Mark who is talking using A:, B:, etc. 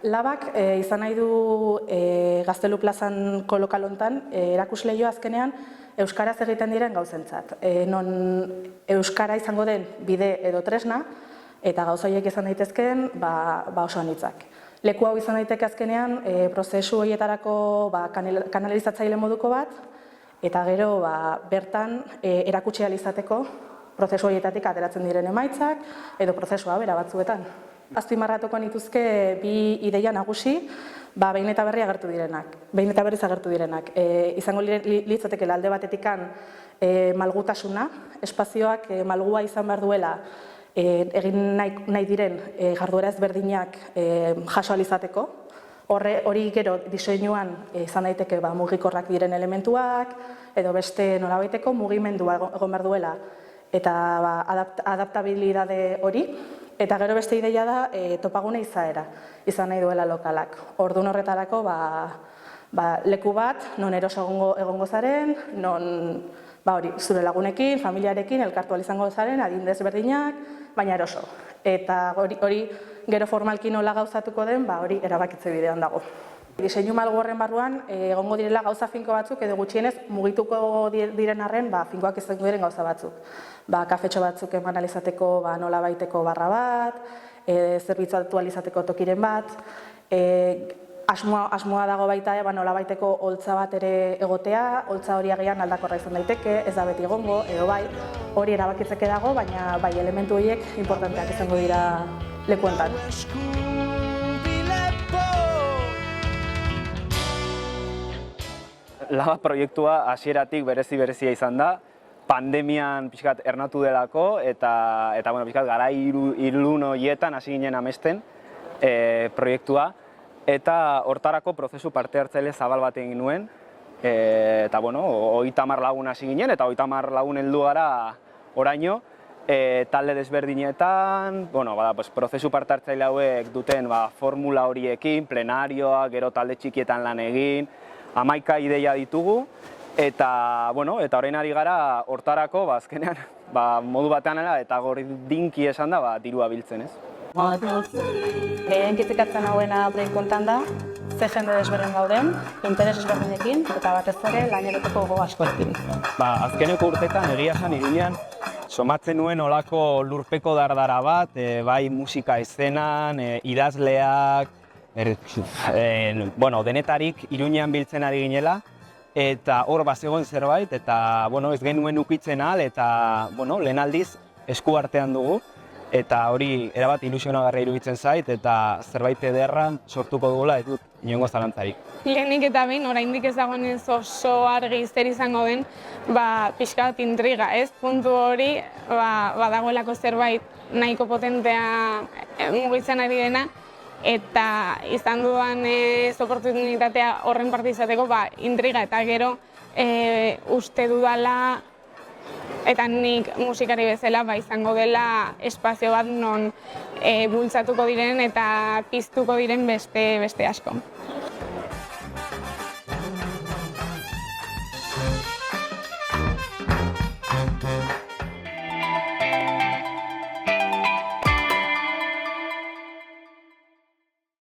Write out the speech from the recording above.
A: Labak izan nahi du Gaztelu plazan kolokal hontan erakusleiho azkenean euskaraz egiten diren gauzentzat. Non euskara izango den bide edo tresna eta gauza horiek izan daitezkeen oso anitzak. Leku hau izan daiteke azkenean prozesu horietarako kanalizatzaile moduko bat eta gero bertan erakutsi ahal izateko prozesu horietatik ateratzen diren emaitzak edo prozesua bera batzuetan. Azpimarratuko nituzke bi ideia nagusi, behin eta berriz agertu direnak. Izango litzatekeela alde batetikan malgutasuna, espazioak malgua izan behar duela egin nahi diren jarduera ezberdinak jaso ahal izateko. Hori gero diseinuan izan daiteke mugikorrak diren elementuak edo beste nolabaiteko mugimendua egon behar duela eta adaptabilidade hori. Eta gero beste ideia da topagune izaera izan nahi duela lokalak. Orduan horretarako leku bat, non eroso egongo zaren, non zure lagunekin, familiarekin, elkartu ahal izango zaren, adin desberdinak, baina eroso. Eta hori gero formalki nola gauzatuko den, hori erabakitze bidean dago. Diseinu malgu horren barruan, egongo direla gauza finko batzuk, edo gutxienez mugituko diren arren, finkoak izango diren gauza batzuk. Kafetxo batzuk eman alizateko nola baiteko barra bat, zerbitzuatu alizateko tokiren bat, asmoa dago baita nola baiteko holtza bat ere egotea, holtza hori agian aldakorra izan daiteke, ez da beti egongo, edo hori erabakitzeke dago, baina elementu horiek importanteak izango dira lekuentan.
B: Laba proiektua hasieratik berezia izan da, pandemian pixkat ernatu delako eta pixkat gara ilun horietan hasi ginen amesten proiektua eta hortarako prozesu parte hartzaile zabal bat egin nuen eta 30 lagun hasi ginen eta 30 lagun heldu gara oraino talde desberdinetan, prozesu parte hartzaile hauek duten formula horiekin, plenarioa, gero talde txikietan lan egin, 11 ideia ditugu, eta orain ari gara hortarako, azkenean, modu batean eta gordinki esan da, dirua biltzen, ez?
A: Gehien kitikatzen hauena proiektu kontan da, ze jende desberdin gauden, interes desberdinekin, eta batez ere laneroteko gogo askorekin.
B: Azkeneko urtetan egia esan Iruñan, somatzen nuen olako lurpeko dardara bat, bai musika eszenan, idazleak, denetarik Iruñean biltzen ari ginela, eta hor bazegoen zerbait, eta ez genuen ukitzen ahal, eta lehen aldiz esku artean dugu, eta hori erabat ilusionagarria iruditzen zait, eta zerbait ederra sortuko dugula, ez dut inongo zalantzarik.
C: Lehenik eta behin, oraindik ez dagoenez oso argi zer izango den, pixka bat intriga, ez? Puntu hori, badagoelako zerbait nahiko potentea mugitzen ari dena, eta izan dudan oportunitatea horren parte izateko intriga eta gero uste dudala eta nik musikari bezala izango dela espazio bat non bultzatuko diren eta piztuko diren beste asko.